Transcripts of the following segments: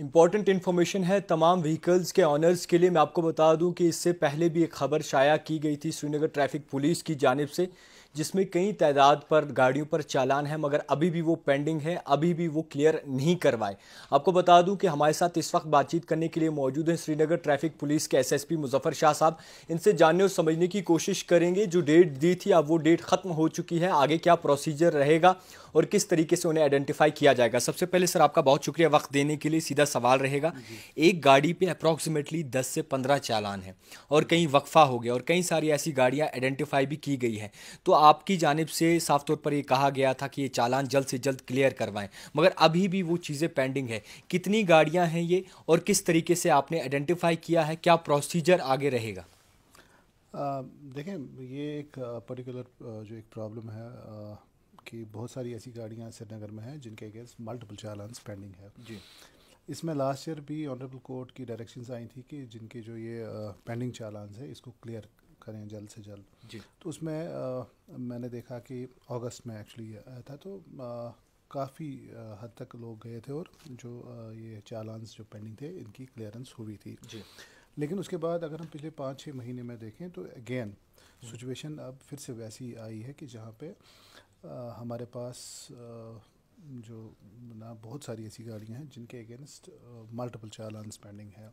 Important information है तमाम vehicles के ऑनर्स के लिए। मैं आपको बता दूं कि इससे पहले भी एक खबर शाया की गई थी श्रीनगर ट्रैफिक पुलिस की जानिब से, जिसमें कई तादाद पर गाड़ियों पर चालान है, मगर अभी भी वो पेंडिंग है, अभी भी वो क्लियर नहीं करवाए। आपको बता दूं कि हमारे साथ इस वक्त बातचीत करने के लिए मौजूद हैं श्रीनगर ट्रैफिक पुलिस के एसएसपी मुजफ्फर शाह साहब। इनसे जानने और समझने की कोशिश करेंगे, जो डेट दी थी अब वो डेट ख़त्म हो चुकी है, आगे क्या प्रोसीजर रहेगा और किस तरीके से उन्हें आइडेंटिफाई किया जाएगा। सबसे पहले सर आपका बहुत शुक्रिया वक्त देने के लिए। सीधा सवाल रहेगा, जी। एक गाड़ी पे अप्रॉक्सीमेटली 10 से 15 चालान है और कहीं वक्फा हो गया और कई सारी ऐसी गाड़ियां आइडेंटिफाई भी की गई हैं, तो आपकी जानिब से साफ तौर पर ये कहा गया था कि ये चालान जल्द से जल्द क्लियर करवाएं, मगर अभी भी वो चीज़ें पेंडिंग है। कितनी गाड़ियां हैं ये और किस तरीके से आपने आइडेंटिफाई किया है, क्या प्रोसीजर आगे रहेगा? देखें, ये एक पर्टिकुलर जो एक प्रॉब्लम है कि बहुत सारी ऐसी गाड़ियां श्रीनगर में हैं जिनके अगेंस्ट मल्टीपल चालान्स पेंडिंग है। जी। इसमें लास्ट ईयर भी ऑनरेबल कोर्ट की डायरेक्शंस आई थी कि जिनके जो ये पेंडिंग चालान्स है इसको क्लियर करें जल्द से जल्द। जी। तो उसमें मैंने देखा कि अगस्त में एक्चुअली आया था, तो काफ़ी हद तक लोग गए थे और जो ये चालान्स जो पेंडिंग थे इनकी क्लियरेंस हुई थी। जी। लेकिन उसके बाद अगर हम पिछले 5-6 महीने में देखें तो अगेन सिचुएशन अब फिर से वैसी आई है कि जहाँ पे हमारे पास जो ना बहुत सारी ऐसी गाड़ियाँ हैं जिनके अगेंस्ट मल्टीपल चालान पेंडिंग है।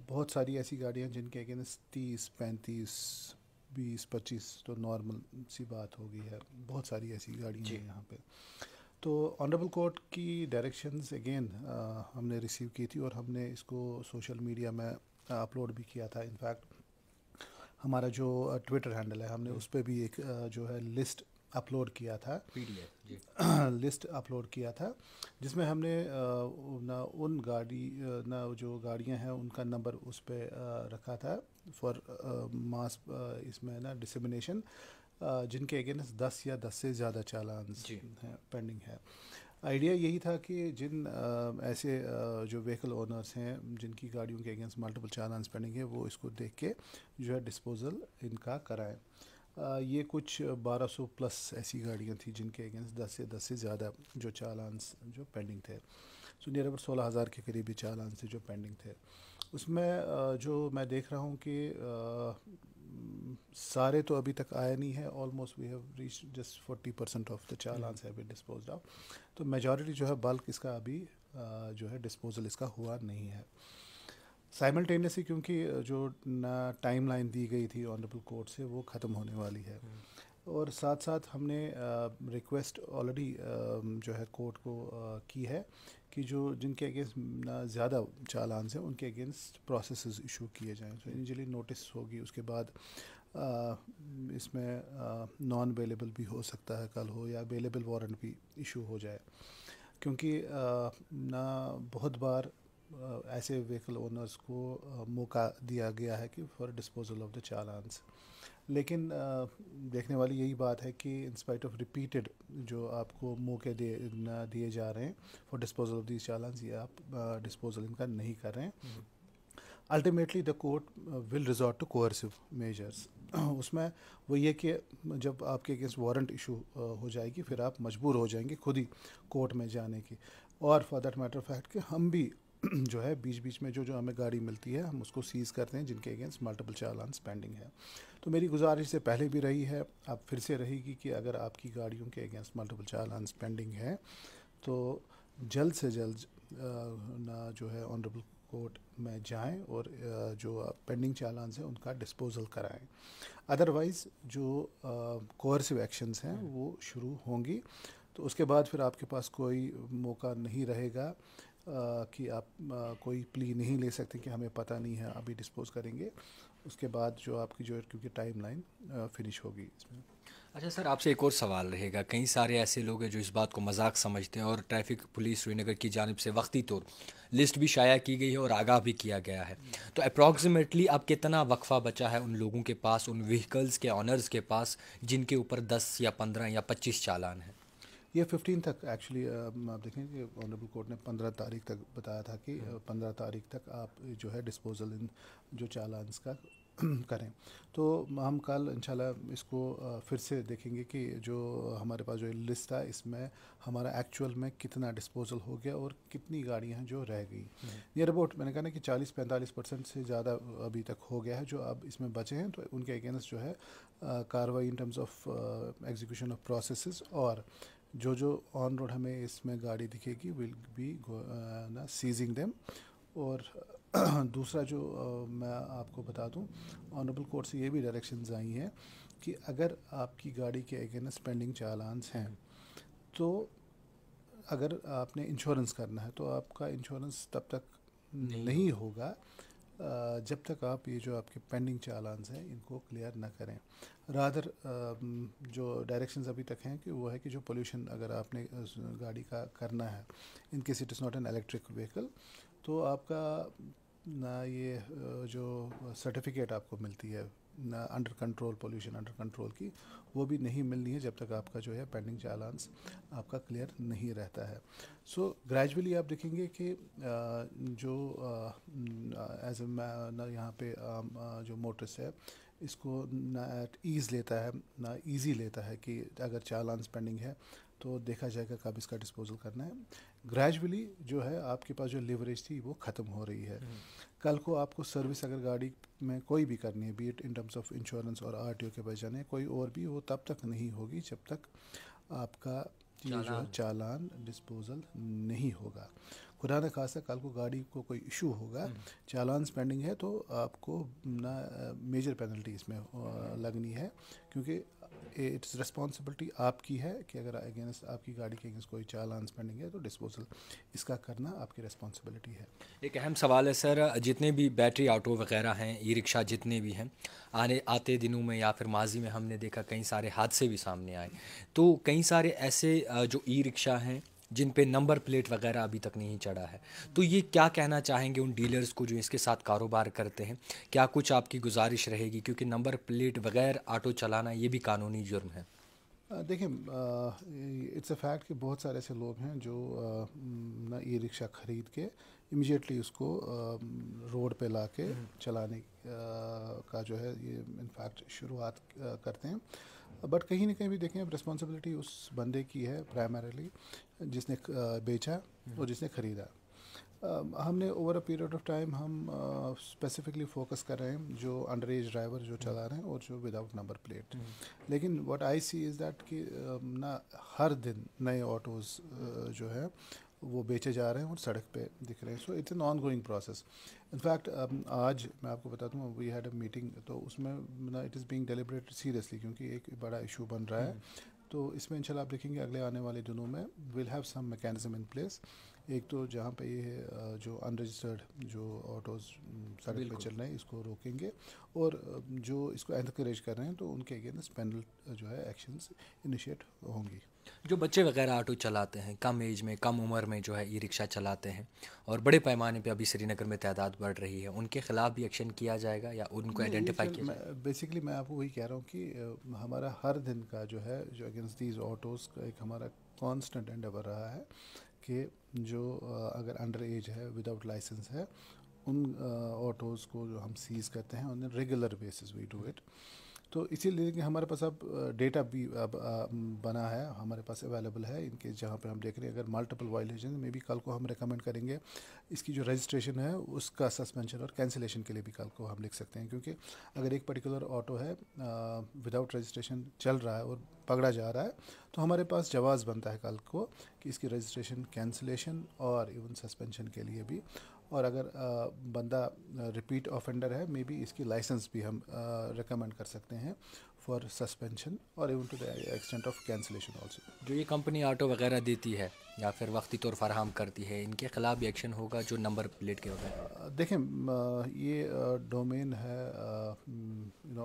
बहुत सारी ऐसी गाड़ियाँ जिनके अगेंस्ट 30, 35, 20, 25 तो नॉर्मल सी बात हो गई है। बहुत सारी ऐसी गाड़ियाँ जी। हैं यहाँ पे। तो ऑनरेबल कोर्ट की डायरेक्शंस अगेन हमने रिसीव की थी और हमने इसको सोशल मीडिया में अपलोड भी किया था। इनफैक्ट हमारा जो ट्विटर हैंडल है हमने उस पर भी एक जो है लिस्ट अपलोड किया था, पीडीएफ। जी। लिस्ट अपलोड किया था, जिसमें हमने ना उन गाड़ी ना जो गाड़ियां हैं उनका नंबर उस पर रखा था फॉर मास इसमें ना डिसमिनेशन, जिनके अगेंस्ट 10 या 10 से ज़्यादा चालान्स जी। हैं पेंडिंग है। आइडिया यही था कि जिन ऐसे जो व्हीकल ओनर्स हैं जिनकी गाड़ियों के अगेंस्ट मल्टीपल चालान्स पेंडिंग है वो इसको देख के जो है डिस्पोजल इनका कराएं। ये कुछ 1200 प्लस ऐसी गाड़ियाँ थी जिनके अगेंस्ट 10 से ज़्यादा जो चालान्स जो पेंडिंग थे। सो नियर अबाउट 16,000 के करीबी चालान थे जो पेंडिंग थे। उसमें जो मैं देख रहा हूँ कि सारे तो अभी तक आए नहीं है। Almost we have reach just 40% of the challans have been disposed of. तो मेजॉरिटी जो है बल्क इसका अभी जो है डिस्पोजल इसका हुआ नहीं है साइमल्टेनियसली, क्योंकि जो टाइम लाइन दी गई थी ऑनरेबल कोर्ट से वो ख़त्म होने वाली है। और साथ साथ हमने रिक्वेस्ट ऑलरेडी जो है कोर्ट को की है कि जो जिनके अगेंस्ट ज़्यादा चालान हैं उनके अगेंस्ट प्रोसेस इशू किए जाएँ। तो इनिशियली नोटिस होगी, उसके बाद इसमें नॉन अवेलेबल भी हो सकता है कल हो, या अवेलेबल वारंट भी इशू हो जाए, क्योंकि ना बहुत बार ऐसे व्हीकल ओनर्स को मौका दिया गया है कि फॉर डिस्पोजल ऑफ द चालान्स। लेकिन देखने वाली यही बात है कि इंस्पाइट ऑफ रिपीटेड जो आपको मौके दिए जा रहे हैं for disposal of these challans, ये आप डिस्पोजल इनका नहीं कर रहे हैं। Ultimately the court will resort to coercive measures. उसमें वो ये कि जब आपके अगेंस्ट वारंट इशू हो जाएगी फिर आप मजबूर हो जाएंगे खुद ही कोर्ट में जाने की। और फॉर दैट मैटर फैक्ट कि हम भी जो है बीच बीच में जो जो हमें गाड़ी मिलती है हम उसको सीज़ करते हैं जिनके अगेंस्ट मल्टीपल चालान पेंडिंग है। तो मेरी गुजारिश से पहले भी रही है, अब फिर से रहेगी कि अगर आपकी गाड़ियों के अगेंस्ट मल्टीपल चालान पेंडिंग है तो जल्द से जल्द ना जो है ऑनरेबल कोर्ट में जाएं और जो पेंडिंग चालान हैं उनका डिस्पोजल कराएं। अदरवाइज़ जो कोअर्सिव एक्शंस हैं वो शुरू होंगी। तो उसके बाद फिर आपके पास कोई मौका नहीं रहेगा कि आप कोई प्ली नहीं ले सकते कि हमें पता नहीं है अभी डिस्पोज करेंगे। उसके बाद जो आपकी जो क्योंकि टाइम लाइन फिनिश होगी इसमें। अच्छा सर, आपसे एक और सवाल रहेगा। कई सारे ऐसे लोग हैं जो इस बात को मजाक समझते हैं और ट्रैफिक पुलिस श्रीनगर की जानिब से वक्ती तौर लिस्ट भी शाया की गई है और आगाह भी किया गया है, तो अप्रॉक्सीमेटली अब कितना वक्फा बचा है उन लोगों के पास, उन व्हीकल्स के ऑनर्स के पास जिनके ऊपर 10 या 15 या 25 चालान हैं? ये 15 तक एक्चुअली आप देखें कि ऑनरेबल कोर्ट ने 15 तारीख तक बताया था कि 15 तारीख तक आप जो है डिस्पोजल इन जो चालान्स का करें। तो हम कल इंशाल्लाह इसको फिर से देखेंगे कि जो हमारे पास जो लिस्ट था इसमें हमारा एक्चुअल में कितना डिस्पोजल हो गया और कितनी गाड़ियां हैं जो रह गई। नियर अबाउट मैंने कहा ना कि 40-45% से ज़्यादा अभी तक हो गया है जो अब इसमें बचे हैं, तो उनके अगेंस्ट जो है कार्रवाई in terms of execution of processes, और जो ऑन रोड हमें इसमें गाड़ी दिखेगी विल बी ना सीजिंग देम। और दूसरा जो मैं आपको बता दूं, ऑनरेबल कोर्ट से ये भी डायरेक्शंस आई हैं कि अगर आपकी गाड़ी के अगेंस्ट पेंडिंग चालान्स हैं, तो अगर आपने इंश्योरेंस करना है तो आपका इंश्योरेंस तब तक नहीं होगा जब तक आप ये जो आपके पेंडिंग चालान्स हैं इनको क्लियर ना करें। रादर जो डायरेक्शंस अभी तक हैं कि वो है कि जो पोल्यूशन अगर आपने गाड़ी का करना है, in case it is not an electric vehicle, तो आपका ना ये जो सर्टिफिकेट आपको मिलती है ना under control, pollution under control की, वो भी नहीं मिलनी है जब तक आपका जो है पेंडिंग चालान्स आपका क्लियर नहीं रहता है। सो ग्रेजुअली आप देखेंगे कि जो एज ना यहाँ पे जो मोटर्स है इसको ना ईज़ लेता है ना ईज़ी लेता है कि अगर चालान्स पेंडिंग है तो देखा जाएगा कब इसका डिस्पोजल करना है। ग्रेजुअली जो है आपके पास जो लिवरेज थी वो ख़त्म हो रही है। कल को आपको सर्विस अगर गाड़ी में कोई भी करनी है, B it in terms of insurance और आरटीओ के बजाने कोई और भी, वो तब तक नहीं होगी जब तक आपका ये जो चालान डिस्पोजल नहीं होगा। खुदा न खास्ता कल को गाड़ी को कोई इशू होगा, चालान पेंडिंग है, तो आपको ना मेजर पेनल्टी इसमें लगनी है, क्योंकि इट्स रिस्पॉन्सिबिलिटी आपकी है कि अगर अगेंस्ट आपकी गाड़ी के अगेंस्ट कोई चालान पेंडिंग है तो डिस्पोजल इसका करना आपकी रिस्पॉन्सिबिलिटी है। एक अहम सवाल है सर, जितने भी बैटरी ऑटो वगैरह हैं, ई रिक्शा जितने भी हैं, आते दिनों में या फिर माजी में हमने देखा कई सारे हादसे भी सामने आए। तो कई सारे ऐसे जो ई रिक्शा हैं जिन पे नंबर प्लेट वगैरह अभी तक नहीं चढ़ा है, तो ये क्या कहना चाहेंगे उन डीलर्स को जो इसके साथ कारोबार करते हैं? क्या कुछ आपकी गुजारिश रहेगी, क्योंकि नंबर प्लेट बगैर ऑटो चलाना ये भी कानूनी जुर्म है। देखिए, इट्स अ फैक्ट कि बहुत सारे ऐसे लोग हैं जो ना ई रिक्शा ख़रीद के इमीडिएटली उसको रोड पे ला के चलाने का जो है ये इनफैक्ट शुरुआत करते हैं। बट कहीं ना कहीं भी देखें, अब रिस्पॉन्सिबिलिटी उस बंदे की है प्राइमरीली जिसने बेचा और जिसने ख़रीदा। हमने over a period of time हम स्पेसिफिकली फोकस कर रहे हैं जो अंडर एज ड्राइवर जो चला रहे हैं और जो विदाउट नंबर प्लेट। लेकिन what I see is that कि ना हर दिन नए ऑटोज़ जो है वो बेचे जा रहे हैं और सड़क पे दिख रहे हैं। So it's an on going process. In fact आज मैं आपको बताता हूँ, वी हैड अ मीटिंग, तो उसमें ना इट इज़ बीइंग डेलिब्रेटेड सीरियसली, क्योंकि एक बड़ा इशू बन रहा है। तो इसमें इंशाल्लाह आप देखेंगे अगले आने वाले दिनों में will have some mechanism in place. एक तो जहाँ पे ये जो अनरजिस्टर्ड जो ऑटोज़ सड़क पे चल रहे हैं इसको रोकेंगे, और जो इसको एनकरेज कर रहे हैं तो उनके अगेंस्ट पेनल जो है एक्शंस इनिशिएट होंगी। जो बच्चे वगैरह ऑटो चलाते हैं, कम एज में, कम उम्र में जो है ई रिक्शा चलाते हैं, और बड़े पैमाने पे अभी श्रीनगर में तादाद बढ़ रही है, उनके ख़िलाफ़ भी एक्शन किया जाएगा या उनको आइडेंटिफाई किया जाएगा? बेसिकली मैं आपको वही कह रहा हूँ कि हमारा हर दिन का जो है जो अगेंस्ट दीज ऑटोज़ का एक हमारा कॉन्स्टेंट एंडेवर रहा है कि जो अगर अंडर एज है, विदाउट लाइसेंस है, उन ऑटोज़ को जो हम सीज़ करते हैं on regular basis we do it. तो इसीलिए कि हमारे पास अब डेटा भी अब बना है, हमारे पास अवेलेबल है इनके, जहाँ पे हम देख रहे हैं अगर मल्टीपल वायलेशन में भी कल को हम रेकमेंड करेंगे इसकी जो रजिस्ट्रेशन है उसका सस्पेंशन और कैंसिलेशन के लिए भी कल को हम लिख सकते हैं। क्योंकि अगर एक पर्टिकुलर ऑटो है विदाउट रजिस्ट्रेशन चल रहा है और पकड़ा जा रहा है, तो हमारे पास जवाज़ बनता है कल को कि इसकी रजिस्ट्रेशन, कैंसिलेशन और इवन सस्पेंशन के लिए भी। और अगर बंदा रिपीट ऑफेंडर है, मे बी इसकी लाइसेंस भी हम रिकमेंड कर सकते हैं फॉर सस्पेंशन और even to the extent of cancellation also. जो ये कंपनी ऑटो वगैरह देती है या फिर वक्ती तौर फराहम करती है, इनके ख़िलाफ़ भी एक्शन होगा जो नंबर प्लेट के वगैरह? देखें, ये डोमेन है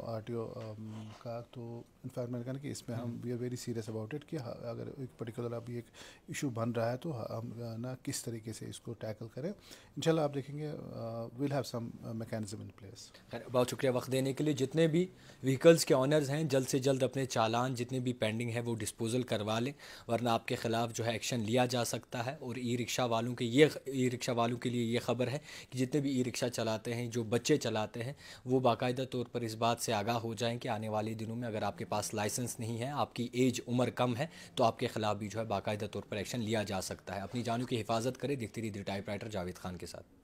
आरटीओ का, तो इनफैक्ट मैंने कहा ना कि इसमें हम we are very serious about it कि अगर एक पर्टिकुलर अभी एक इशू बन रहा है तो हम ना किस तरीके से इसको टैकल करें। इंशाल्लाह आप देखेंगे will have some mechanism in place. बहुत शुक्रिया वक्त देने के लिए। जितने भी व्हीकल्स के ऑनर्स हैं जल्द से जल्द अपने चालान जितने भी पेंडिंग है वो डिस्पोजल करवा लें, वरना आपके ख़िलाफ़ जो है एक्शन लिया जा सकता है। और ई रिक्शा वालों के लिए ये ख़बर है कि जितने भी ई रिक्शा चलाते हैं, जो बच्चे चलाते हैं, वो बाकायदा तौर पर इस बात से आगाह हो जाएं कि आने वाले दिनों में अगर आपके पास लाइसेंस नहीं है, आपकी एज उम्र कम है, तो आपके ख़िलाफ़ भी जो है बाकायदा तौर पर एक्शन लिया जा सकता है। अपनी जानों की हिफाजत करें। देखते रहिए द टाइपराइटर जावेद खान के साथ।